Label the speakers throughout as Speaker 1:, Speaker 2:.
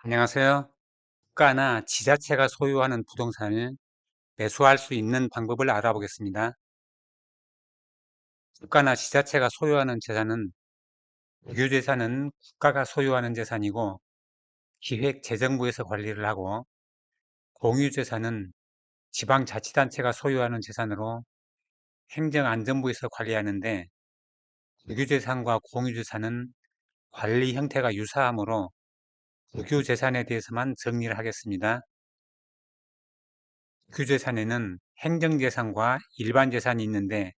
Speaker 1: 안녕하세요. 국가나 지자체가 소유하는 부동산을 매수할 수 있는 방법을 알아보겠습니다. 국가나 지자체가 소유하는 재산은 국유재산은 국가가 소유하는 재산이고 기획재정부에서 관리를 하고 공유재산은 지방자치단체가 소유하는 재산으로 행정안전부에서 관리하는데 국유재산과 공유재산은 관리 형태가 유사하므로 국유재산에 대해서만 정리를 하겠습니다. 국유재산에는 행정재산과 일반재산이 있는데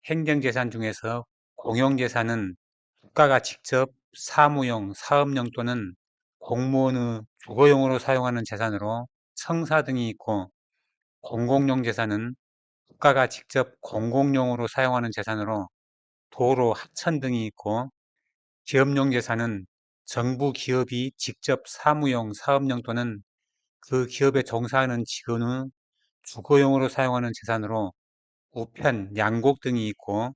Speaker 1: 행정재산 중에서 공용재산은 국가가 직접 사무용, 사업용 또는 공무원의 주거용으로 사용하는 재산으로 청사 등이 있고 공공용 재산은 국가가 직접 공공용으로 사용하는 재산으로 도로, 하천 등이 있고 기업용 재산은 정부 기업이 직접 사무용, 사업용 또는 그 기업에 종사하는 직원의 주거용으로 사용하는 재산으로 우편, 양곡 등이 있고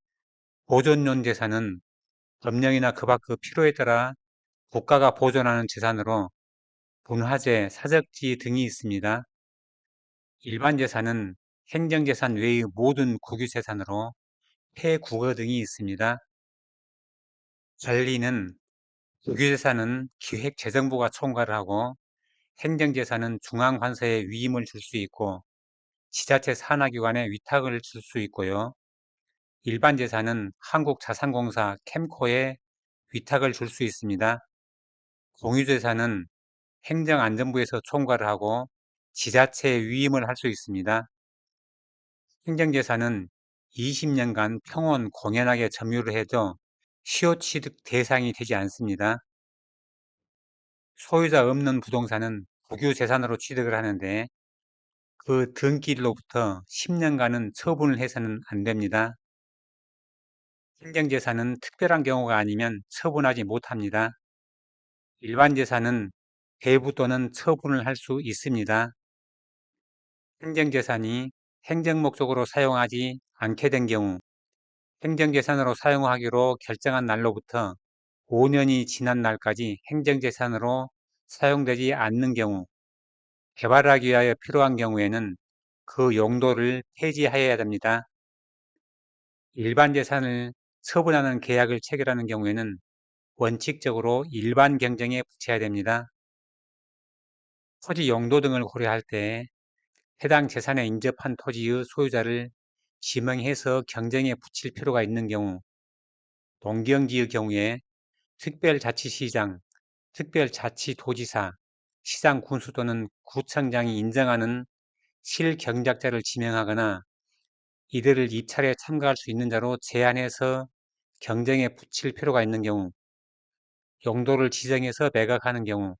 Speaker 1: 보존용 재산은 법령이나 그 밖의 필요에 따라 국가가 보존하는 재산으로 문화재, 사적지 등이 있습니다. 일반 재산은 행정재산 외의 모든 국유재산으로 폐국어 등이 있습니다. 관리는 국유재산은 기획재정부가 총괄을 하고 행정재산은 중앙관서에 위임을 줄 수 있고 지자체 산하기관에 위탁을 줄 수 있고요. 일반 재산은 한국자산공사 캠코에 위탁을 줄 수 있습니다. 공유재산은 행정안전부에서 총괄을 하고 지자체에 위임을 할 수 있습니다. 행정재산은 20년간 평온 공연하게 점유를 해도 시효취득 대상이 되지 않습니다. 소유자 없는 부동산은 국유재산으로 취득을 하는데 그 등기일로부터 10년간은 처분을 해서는 안 됩니다. 행정재산은 특별한 경우가 아니면 처분하지 못합니다. 일반 재산은 배부 또는 처분을 할 수 있습니다. 행정재산이 행정목적으로 사용하지 않게 된 경우 행정재산으로 사용하기로 결정한 날로부터 5년이 지난 날까지 행정재산으로 사용되지 않는 경우 개발하기 위하여 필요한 경우에는 그 용도를 폐지하여야 됩니다. 일반 재산을 처분하는 계약을 체결하는 경우에는 원칙적으로 일반 경정에 붙여야 됩니다. 토지 용도 등을 고려할 때 해당 재산에 인접한 토지의 소유자를 지명해서 경정에 붙일 필요가 있는 경우, 농경지의 경우에 특별자치시장, 특별자치도지사, 시장군수 또는 구청장이 인정하는 실경작자를 지명하거나 이들을 입찰에 참가할 수 있는 자로 제한해서 경정에 붙일 필요가 있는 경우, 용도를 지정해서 매각하는 경우,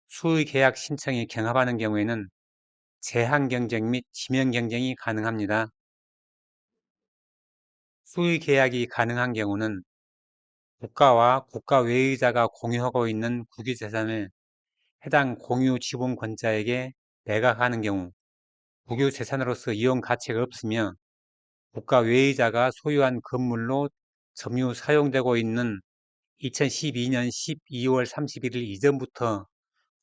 Speaker 1: 수의계약 신청이 경합하는 경우에는 제한경쟁 및 지명경쟁이 가능합니다. 수의계약이 가능한 경우는 국가와 국가 외의자가 공유하고 있는 국유재산을 해당 공유지분권자에게 매각하는 경우 국유재산으로서 이용 가치가 없으며 국가 외의자가 소유한 건물로 점유 사용되고 있는 2012년 12월 31일 이전부터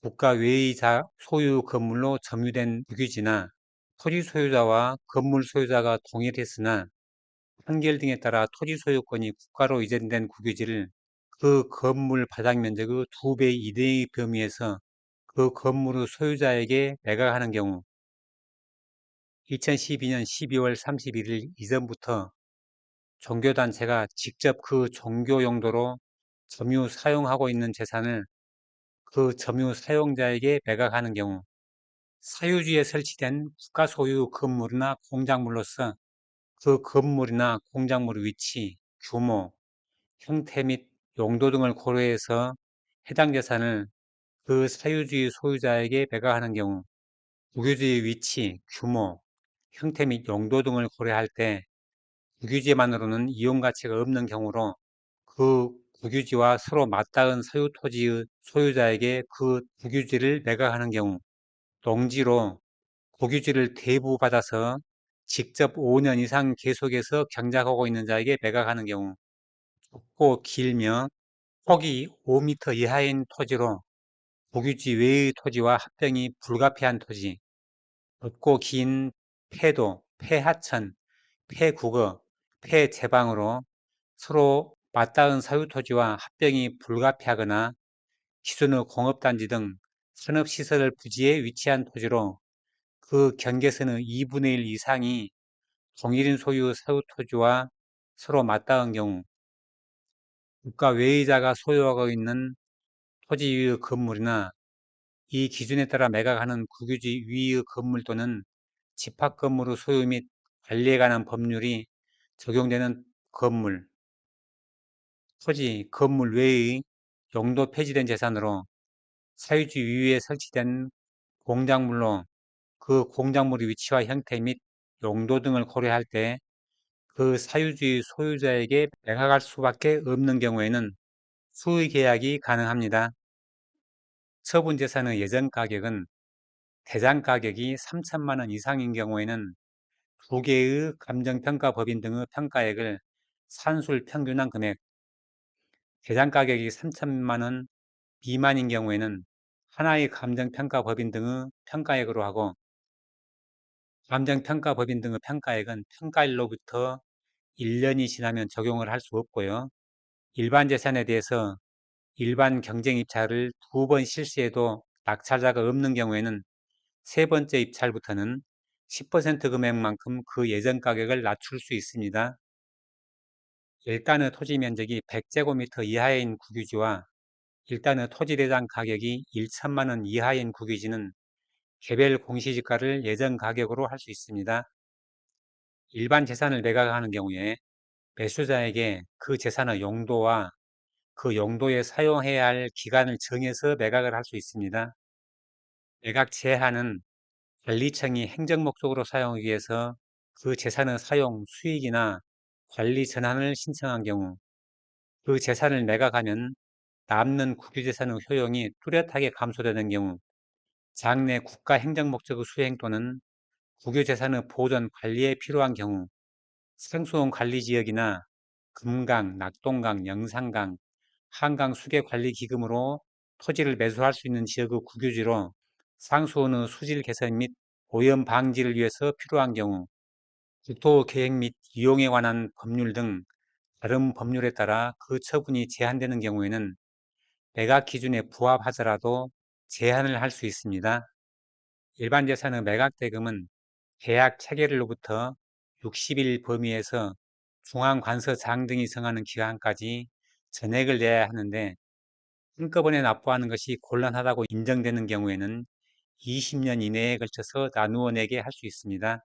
Speaker 1: 국가 외의자 소유 건물로 점유된 국유지나 토지 소유자와 건물 소유자가 동일했으나 판결 등에 따라 토지 소유권이 국가로 이전된 국유지를 그 건물 바닥 면적의 2배 이내의 범위에서 그 건물의 소유자에게 매각하는 경우 2012년 12월 31일 이전부터 종교단체가 직접 그 종교 용도로 점유 사용하고 있는 재산을 그 점유 사용자에게 매각하는 경우 사유지에 설치된 국가 소유 건물이나 공작물로서 그 건물이나 공작물의 위치, 규모, 형태 및 용도 등을 고려해서 해당 재산을 그 사유지의 소유자에게 매각하는 경우 국유지의 위치, 규모, 형태 및 용도 등을 고려할 때 국유지만으로는 이용 가치가 없는 경우로 그 국유지와 서로 맞닿은 사유 토지의 소유자에게 그 국유지를 매각하는 경우 농지로 국유지를 대부받아서 직접 5년 이상 계속해서 경작하고 있는 자에게 매각하는 경우 좁고 길며 폭이 5m 이하인 토지로 국유지 외의 토지와 합병이 불가피한 토지, 넓고 긴 폐도, 폐하천, 폐국어, 폐제방으로 서로 맞닿은 사유토지와 합병이 불가피하거나 기존의 공업단지 등 산업시설 부지에 위치한 토지로 그 경계선의 2분의 1 이상이 동일인 소유 사유토지와 서로 맞닿은 경우, 국가 외의자가 소유하고 있는 토지 위의 건물이나 이 기준에 따라 매각하는 국유지 위의 건물 또는 집합 건물의 소유 및 관리에 관한 법률이 적용되는 건물, 토지, 건물 외의 용도 폐지된 재산으로 사유지 위에 설치된 공작물로 그 공작물의 위치와 형태 및 용도 등을 고려할 때 그 사유지 소유자에게 매각할 수밖에 없는 경우에는 수의 계약이 가능합니다. 처분 재산의 예정 가격은 대장 가격이 3천만 원 이상인 경우에는 두 개의 감정평가법인 등의 평가액을 산술 평균한 금액, 대장 가격이 3천만 원 미만인 경우에는 하나의 감정평가법인 등의 평가액으로 하고, 감정평가법인 등의 평가액은 평가일로부터 1년이 지나면 적용을 할 수 없고요. 일반 재산에 대해서 일반 경쟁 입찰을 2번 실시해도 낙찰자가 없는 경우에는 세 번째 입찰부터는 10% 금액만큼 그 예정 가격을 낮출 수 있습니다. 일단의 토지 면적이 100제곱미터 이하인 국유지와 일단의 토지 대장 가격이 1천만 원 이하인 국유지는 개별 공시지가를 예정 가격으로 할 수 있습니다. 일반 재산을 매각하는 경우에 매수자에게 그 재산의 용도와 그 용도에 사용해야 할 기간을 정해서 매각을 할 수 있습니다. 매각 제한은 관리청이 행정 목적으로 사용하기 위해서 그 재산의 사용 수익이나 관리 전환을 신청한 경우, 그 재산을 매각하면 남는 국유재산의 효용이 뚜렷하게 감소되는 경우, 장래 국가 행정 목적의 수행 또는 국유재산의 보존 관리에 필요한 경우, 생수원 관리지역이나 금강, 낙동강, 영산강, 한강 수계관리기금으로 토지를 매수할 수 있는 지역의 국유지로 상수원의 수질 개선 및 오염 방지를 위해서 필요한 경우, 국토 계획 및 이용에 관한 법률 등 다른 법률에 따라 그 처분이 제한되는 경우에는 매각 기준에 부합하더라도 제한을 할 수 있습니다. 일반 재산의 매각 대금은 계약 체결일로부터 60일 범위에서 중앙관서장 등이 정하는 기간까지 전액을 내야 하는데, 한꺼번에 납부하는 것이 곤란하다고 인정되는 경우에는 20년 이내에 걸쳐서 나누어 내게 할 수 있습니다.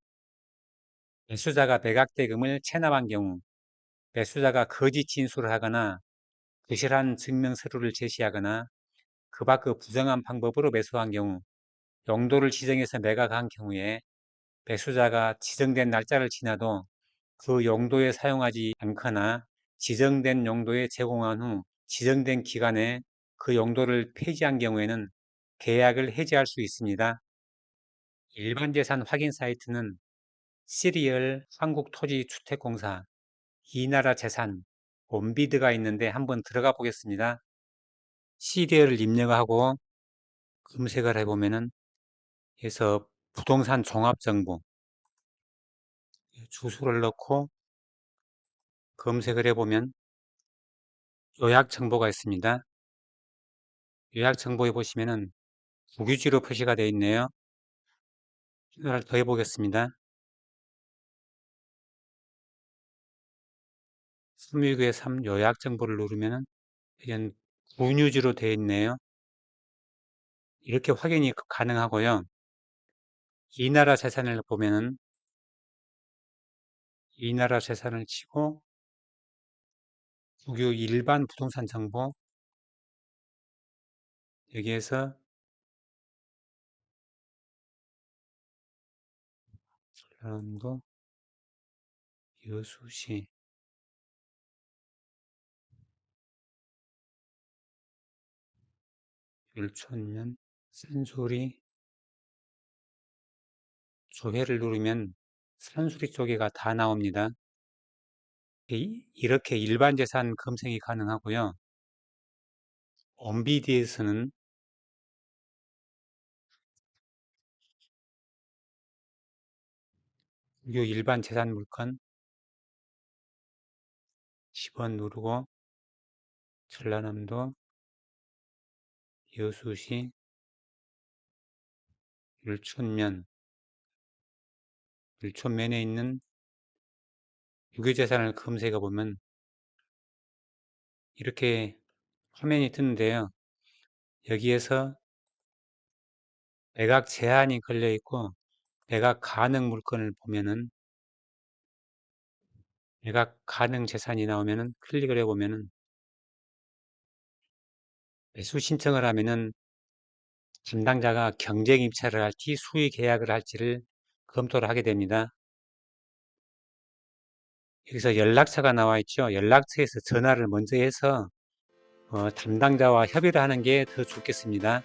Speaker 1: 매수자가 매각대금을 체납한 경우, 매수자가 거짓 진술을 하거나 부실한 증명서류를 제시하거나 그 밖의 부정한 방법으로 매수한 경우, 용도를 지정해서 매각한 경우에 매수자가 지정된 날짜를 지나도 그 용도에 사용하지 않거나 지정된 용도에 제공한 후 지정된 기간에 그 용도를 폐지한 경우에는 계약을 해지할 수 있습니다. 일반 재산 확인 사이트는 시리얼 한국토지주택공사, 이나라 재산, 온비드가 있는데 한번 들어가 보겠습니다. 시리얼을 입력하고 검색을 해보면은 여기서 부동산 종합정보 주소를 넣고 검색을 해보면 요약 정보가 있습니다. 요약 정보에 보시면은 국유지로 표시가 되어 있네요. 하나를 더 해보겠습니다. 369의 3 요약 정보를 누르면은 이건 국유지로 되어 있네요. 이렇게 확인이 가능하고요. 이 나라 재산을 보면은 이 나라 재산을 치고 국유 일반 부동산 정보 여기에서 전라남도 여수시 율촌면 산소리 조회를 누르면 산수리 조개가 다 나옵니다. 이렇게 일반 재산 검색이 가능하고요. 온비디에서는 유 일반 재산 물건 10원 누르고 전라남도 여수시 율촌면에 있는 유교재산을 검색해 보면 이렇게 화면이 뜨는데요. 여기에서 매각 제한이 걸려 있고 매각 가능 물건을 보면은 매각 가능 재산이 나오면은 클릭을 해보면은 매수 신청을 하면은 담당자가 경쟁 입찰을 할지 수의 계약을 할지를 검토를 하게 됩니다. 여기서 연락처가 나와 있죠. 연락처에서 전화를 먼저 해서 담당자와 협의를 하는 게 더 좋겠습니다.